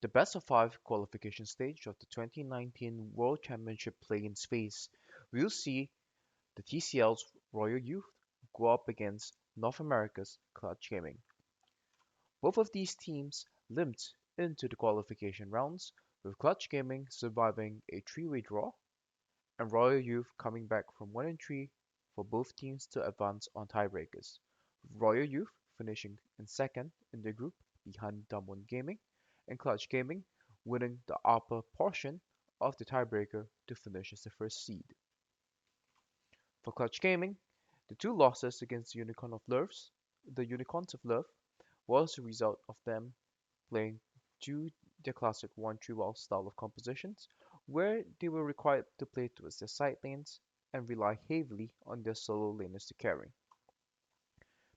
The best of five qualification stage of the 2019 World Championship play-in phase will see the TCL's Royal Youth go up against North America's Clutch Gaming. Both of these teams limped into the qualification rounds, with Clutch Gaming surviving a three-way draw and Royal Youth coming back from 1-3 for both teams to advance on tiebreakers, with Royal Youth finishing in second in the group behind Damwon Gaming and Clutch Gaming winning the upper portion of the tiebreaker to finish as the first seed. For Clutch Gaming, the two losses against the Unicorns of Love was a result of them playing to their classic 1-3 wall style of compositions, where they were required to play towards their side lanes and rely heavily on their solo laners to carry.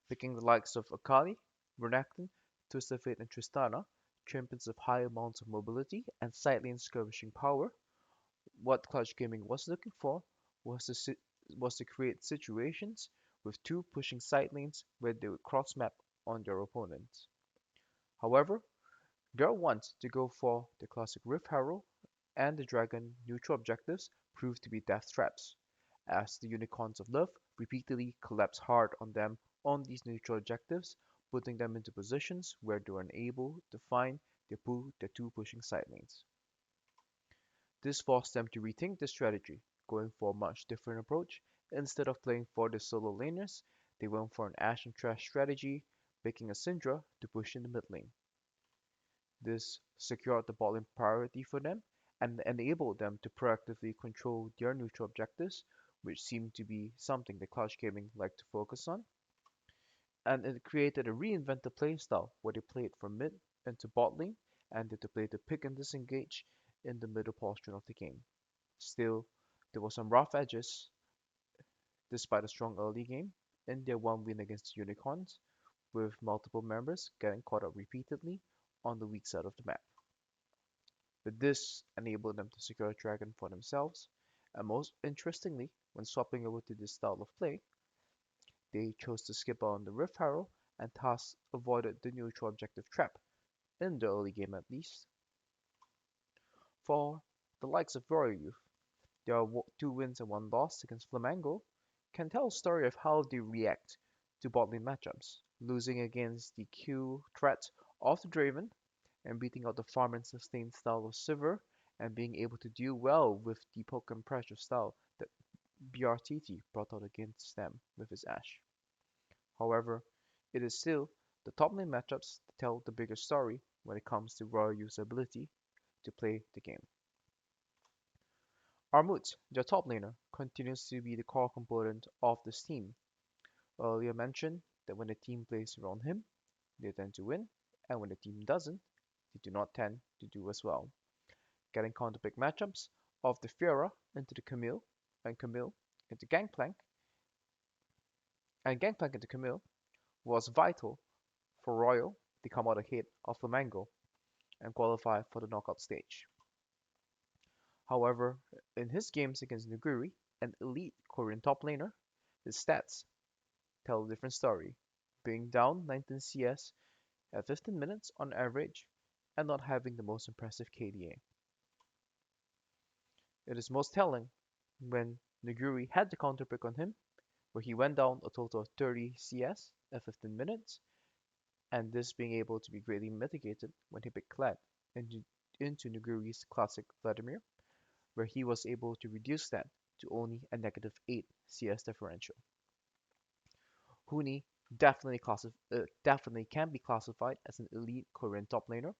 Picking the likes of Akali, Renekton, Twisted Fate and Tristana, champions of high amounts of mobility and side lane skirmishing power, what Clutch Gaming was looking for was to create situations with two pushing side lanes where they would cross map on their opponents. However, their want to go for the classic Rift Herald and the Dragon neutral objectives proved to be death traps, as the Unicorns of Love repeatedly collapsed hard on them on these neutral objectives, putting them into positions where they were unable to find their two pushing side lanes. This forced them to rethink their strategy, going for a much different approach. Instead of playing for the solo laners, they went for an Ashe and Trash strategy, picking a Syndra to push in the mid lane. This secured the bot lane priority for them and enabled them to proactively control their neutral objectives, which seemed to be something that Clutch Gaming liked to focus on. And it created a reinvented playstyle where they played from mid into bot lane and they play to pick and disengage in the middle portion of the game. Still, there were some rough edges despite a strong early game in their one win against the Unicorns, with multiple members getting caught up repeatedly on the weak side of the map. But this enabled them to secure a dragon for themselves, and most interestingly, when swapping over to this style of play, they chose to skip on the Rift Herald and thus avoided the neutral objective trap, in the early game at least. For the likes of Royal Youth, their two wins and one loss against Flamengo can tell a story of how they react to bot lane matchups, losing against the Q threat of the Draven and beating out the farm and sustain style of Sivir and being able to deal well with the poke and pressure style that BRTT brought out against them with his Ashe. However, it is still the top lane matchups that tell the bigger story when it comes to Royal Youth's ability to play the game. Armut, their top laner, continues to be the core component of this team. Earlier mentioned that when the team plays around him, they tend to win, and when the team doesn't, they do not tend to do as well. Getting counterpick matchups of the Fiora into the Camille and Camille into Gangplank and Gangplank into Camille was vital for Royal to come out ahead of Flamengo and qualify for the knockout stage. However, in his games against Nuguri, an elite Korean top laner, his stats tell a different story, being down 19 CS at 15 minutes on average and not having the most impressive KDA. It is most telling when Nuguri had the counterpick on him, where he went down a total of 30 CS at 15 minutes, and this being able to be greatly mitigated when he picked Kled into Nuguri's classic Vladimir, where he was able to reduce that to only a negative 8 CS differential. Huni definitely can be classified as an elite Korean top laner,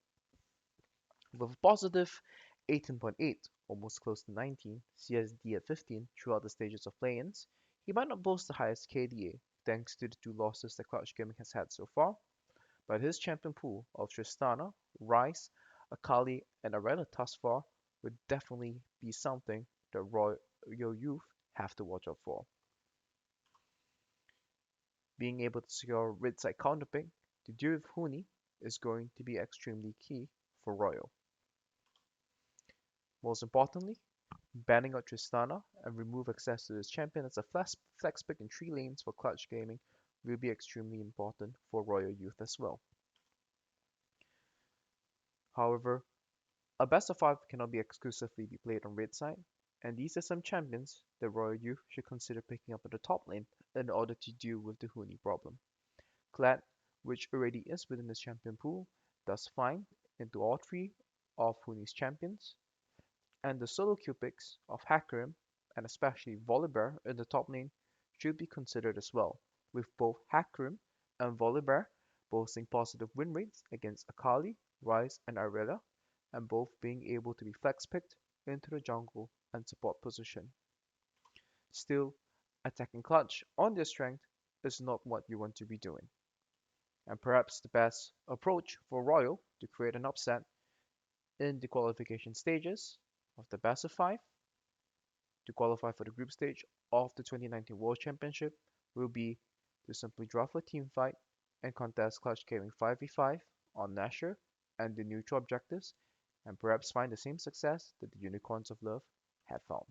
with a positive 18.8, almost close to 19, CSD at 15 throughout the stages of play-ins. He might not boast the highest KDA, thanks to the two losses that Clutch Gaming has had so far, but his champion pool of Tristana, Ryze, Akali, and Arena thus far would definitely be something that Royal Youth have to watch out for. Being able to secure red side counterpick to deal with Huni is going to be extremely key for Royal. Most importantly, banning out Tristana and remove access to this champion as a flex pick in 3 lanes for Clutch Gaming will be extremely important for Royal Youth as well. However, A best of five cannot be exclusively be played on red side, and these are some champions the Royal Youth should consider picking up at the top lane in order to deal with the Huni problem. Clad, which already is within his champion pool, does fine into all three of Huni's champions, and the solo queue picks of Hakirim and especially Volibear in the top lane should be considered as well, with both Hakirim and Volibear boasting positive win rates against Akali, Ryze, and Irelia, and both being able to be flex picked into the jungle and support position. Still, attacking clutch on their strength is not what you want to be doing, and perhaps the best approach for Royal to create an upset in the qualification stages of the best of five to qualify for the group stage of the 2019 World Championship will be to simply draw for team fight and contest clutch carrying 5v5 on Nashor and the neutral objectives, and perhaps find the same success that the Unicorns of Love had found.